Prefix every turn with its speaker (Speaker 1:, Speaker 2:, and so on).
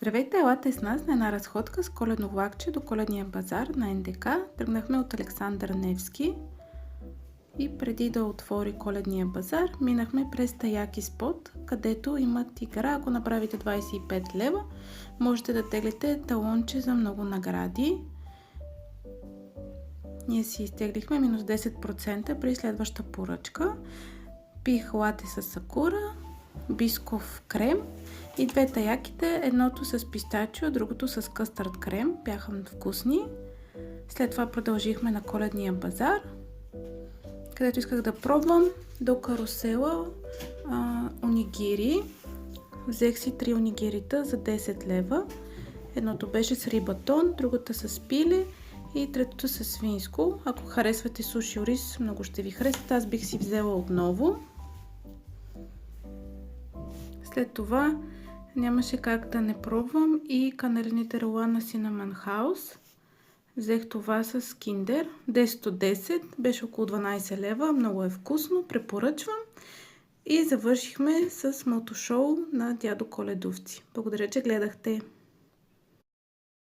Speaker 1: Здравейте, елате с нас на една разходка с коледно влакче до коледния базар на НДК. Тръгнахме от Александър Невски и преди да отвори коледния базар, минахме през Таяки спот, където имат игра. Ако направите 25 лева, можете да теглите талонче за много награди. Ние си изтеглихме минус 10% при следваща поръчка. Пих лате с сакура, бисков крем и две таяките, едното с пистачио, другото с къстърд крем. Бяха вкусни. След това продължихме на коледния базар, където исках да пробвам до карусела онигири. Взех си 3 онигирита за 10 лева. Едното беше с рибатон, другата с пиле и третото с свинско. Ако харесвате суши ориз, много ще ви харесват. Аз бих си взела отново. След това нямаше как да не пробвам и канелените рола на Cinnamon House. Взех това с киндер, 10 от 10, беше около 12 лева, много е вкусно, препоръчвам. И завършихме с мотошоу на дядо Коледовци. Благодаря, че гледахте!